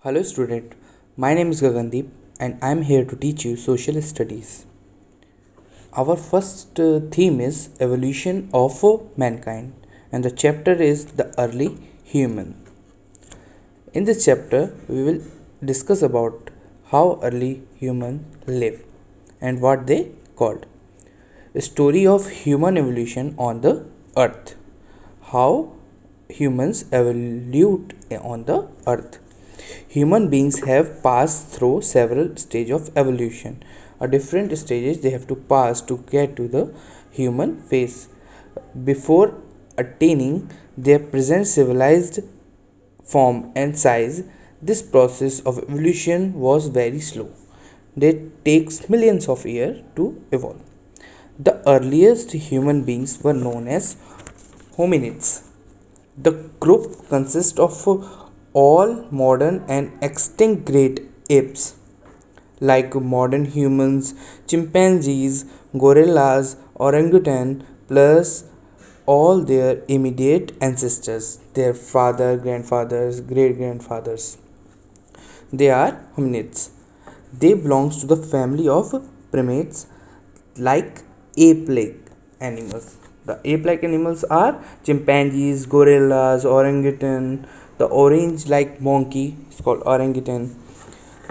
Hello student, my name is Gagandeep and I am here to teach you social studies. Our first theme is evolution of mankind and the chapter is the early human. In this chapter we will discuss about how early human live and what they called. A story of human evolution on the earth. How humans evolved on the earth. Human beings have passed through several stages of evolution. Different stages they have to pass to get to the human phase before attaining their present civilized form and size. This process of evolution was very slow. It takes millions of years to evolve. The earliest human beings were known as hominids. The group consists of all modern and extinct great apes like modern humans, chimpanzees, gorillas, orangutan, plus all their immediate ancestors, their father, grandfathers, great grandfathers. They are hominids. They belongs to the family of primates like ape-like animals. The ape-like animals are chimpanzees, gorillas, orangutan. The orange-like monkey is called orangutan.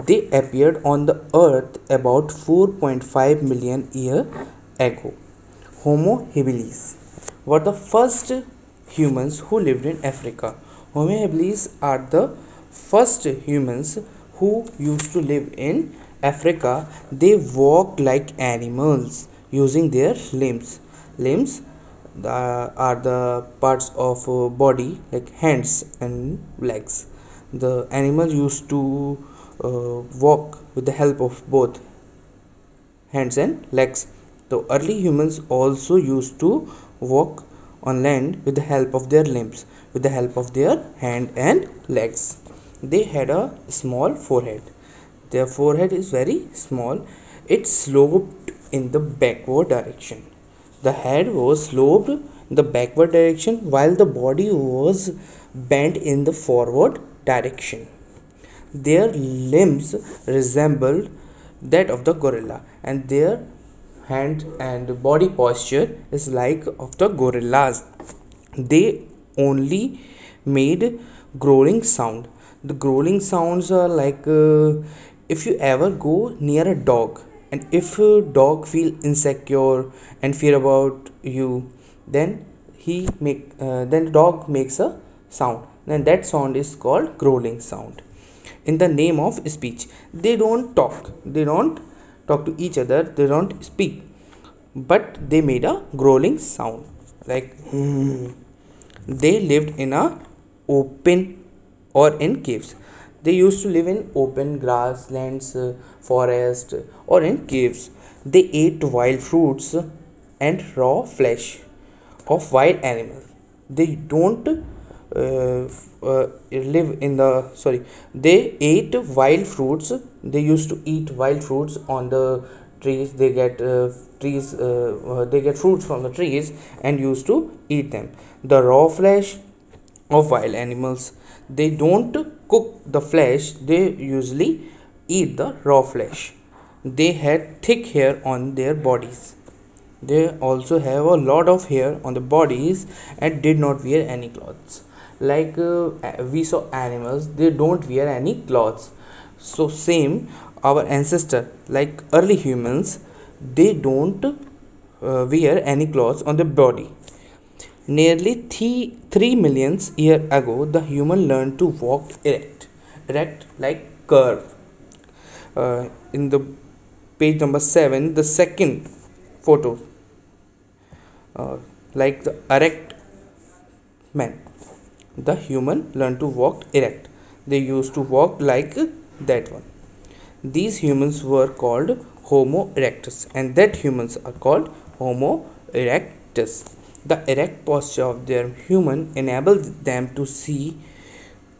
They appeared on the earth about 4.5 million years ago. Homo habilis were the first humans who lived in Africa. Homo habilis are the first humans who used to live in Africa. They walked like animals using their limbs. Limbs are the parts of body like hands and legs. The animal used to walk with the help of both hands and legs. The early humans also used to walk on land with the help of their limbs, with the help of their hand and legs. They had a small forehead. Their forehead is very small. It sloped in the backward direction. The head was sloped in the backward direction while the body was bent in the forward direction. Their limbs resembled that of the gorilla, and their hand and body posture is like of the gorillas. They only made growling sound. The growling sounds are like if you ever go near a dog and if a dog feel insecure and fear about you, then then the dog makes a sound, and that sound is called growling sound. In the name of speech, they don't talk to each other, they don't speak, but they made a growling sound like they lived in a open or in caves. They used to live in open grasslands, forest, or in caves. They ate wild fruits and raw flesh of wild animals. They don't live in the sorry they ate wild fruits. They used to eat wild fruits on the trees. They get fruits from the trees and used to eat them, the raw flesh of wild animals. They don't cook the flesh, they usually eat the raw flesh. They had thick hair on their bodies. They also have a lot of hair on the bodies and did not wear any clothes. Like we saw animals, they don't wear any clothes. So same our ancestor, like early humans, they don't wear any clothes on the body. Nearly 3 million years ago, the human learned to walk erect like curve. In the page number 7, the second photo, like the erect man, the human learned to walk erect. They used to walk like that one. These humans were called Homo erectus, and that humans are called Homo erectus. The erect posture of their human enabled them to see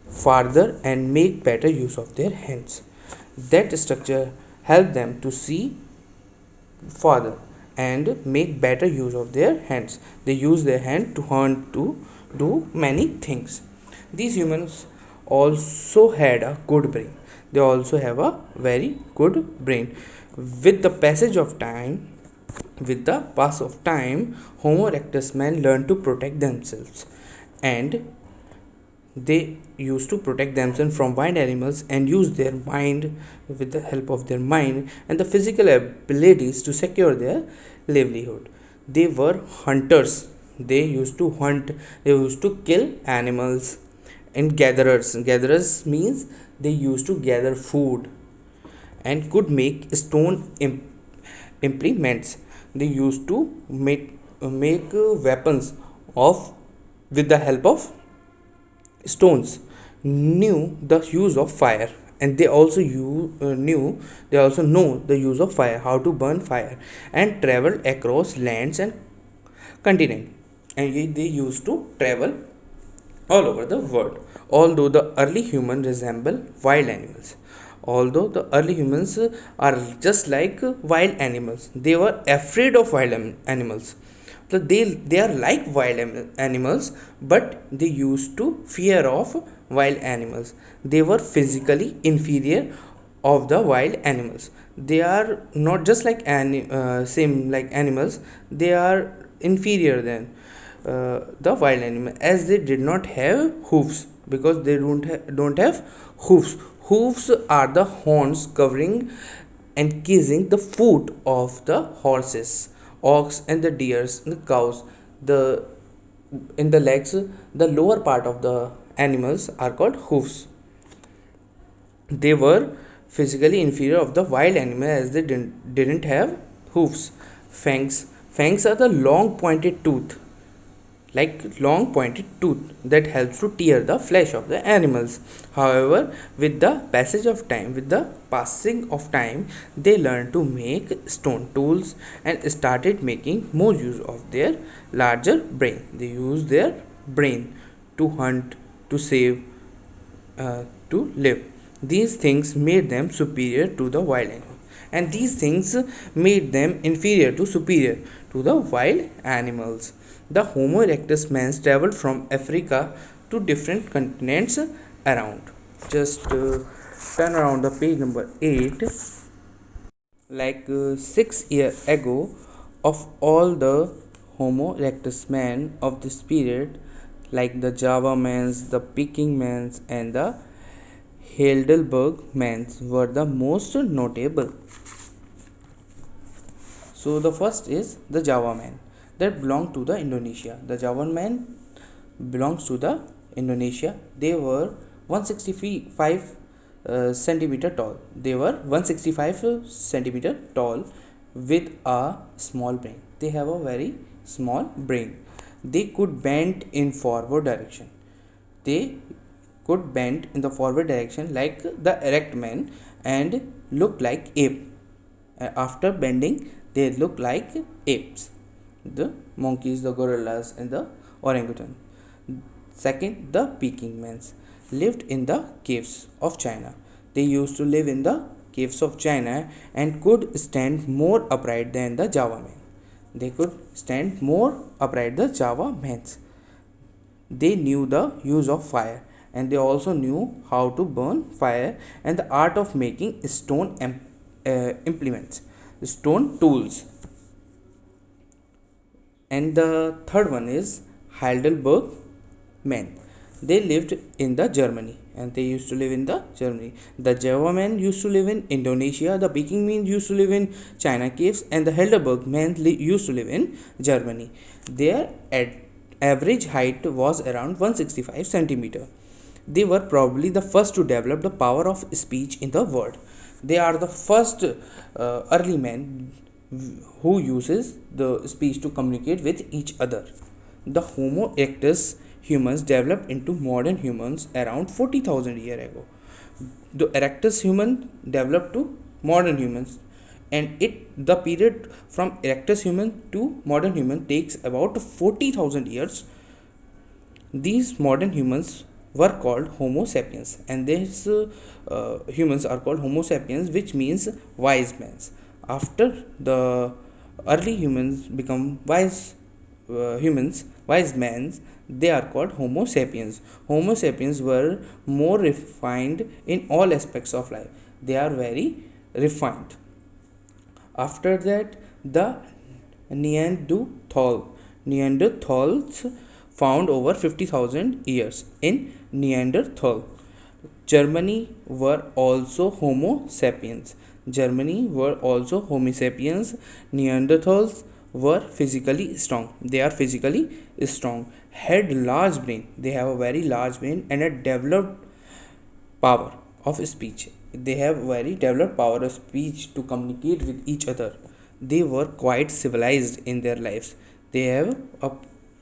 farther and make better use of their hands. That structure helped them to see farther and make better use of their hands. They use their hand to hunt, to do many things. These humans also had a good brain. They also have a very good brain. With the passage of time, with the pass of time, Homo erectus men learned to protect themselves, and they used to protect themselves from wild animals and use their mind, with the help of their mind and the physical abilities, to secure their livelihood. They were hunters. They used to hunt, they used to kill animals, and gatherers. Gatherers means they used to gather food and could make stone implements. They used to make weapons of with the help of stones. Knew the use of fire, and they also know the use of fire, how to burn fire, and traveled across lands and continent, and they used to travel all over the world. Although the early humans resemble wild animals, although the early humans are just like wild animals, they were afraid of animals. So they are like wild animals, but they used to fear of wild animals. They were physically inferior of the wild animals. They are not just like same like animals. They are inferior than the wild animal, as they did not have hoofs, because they don't have hoofs. Hoofs are the horns covering and kissing the foot of the horses, ox, and the deers, and the cows. The in the legs, the lower part of the animals are called hoofs. They were physically inferior of the wild animal, as they didn't have hoofs. Fangs are the long pointed tooth, like long pointed tooth that helps to tear the flesh of the animals. However, with the passage of time, with the passing of time, they learned to make stone tools and started making more use of their larger brain. They use their brain to hunt, to save, to live. These things made them superior to the wild animals, and these things made them inferior to superior to the wild animals. The Homo erectus man traveled from Africa to different continents around. Just turn around the page number 8. Like 6 years ago, of all the Homo erectus men of this period, like the Java mans, the Peking mans, and the Heidelberg mans, were the most notable. So the first is the Java man, that belong to the Indonesia. The Java man belongs to the Indonesia. They were 165 centimeter tall. They were 165 centimeter tall with a small brain. They have a very small brain. They could bend in forward direction. They could bend in the forward direction like the erect man and look like ape. After bending, they look like apes, the monkeys, the gorillas, and the orangutan. Second, the Peking mans lived in the caves of China. They used to live in the caves of China and could stand more upright than the Java men. They could stand more upright than Java mans. They knew the use of fire, and they also knew how to burn fire and the art of making stone implements, stone tools. And the third one is Heidelberg men. They lived in the Germany, and they used to live in the Germany. The Java men used to live in Indonesia. The Peking men used to live in China caves, and the Heidelberg men used to live in Germany. Their average height was around 165 centimeter. They were probably the first to develop the power of speech in the world. They are the first early men who uses the speech to communicate with each other. The Homo erectus humans developed into modern humans around 40,000 years ago. The erectus human developed to modern humans, and the period from erectus human to modern human takes about 40,000 years. These modern humans were called Homo sapiens, and these humans are called Homo sapiens, which means wise men. After the early humans become wise men, they are called Homo sapiens. Homo sapiens were more refined in all aspects of life. They are very refined. After that, the Neanderthals found over 50,000 years in Neanderthal. Germany were also Homo sapiens. Germany were also Homo sapiens. Neanderthals were physically strong. They are physically strong. Had large brain. They have a very large brain and a developed power of speech. They have very developed power of speech to communicate with each other. They were quite civilized in their lives. They have a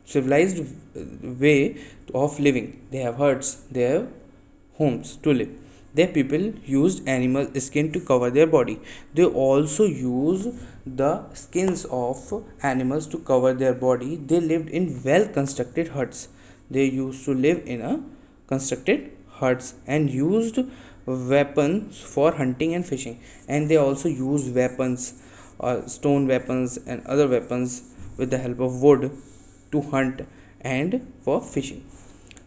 civilized way of living. They have huts. They have homes to live. Their people used animal skin to cover their body. They also use the skins of animals to cover their body. They lived in well constructed huts. They used to live in a constructed huts and used weapons for hunting and fishing. And they also used weapons, stone weapons and other weapons with the help of wood to hunt and for fishing.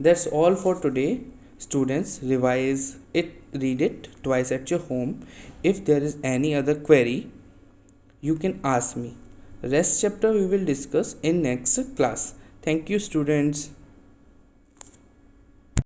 That's all for today. Students, revise it, read it twice at your home. If there is any other query, you can ask me. Rest chapter we will discuss in next class. Thank you, students.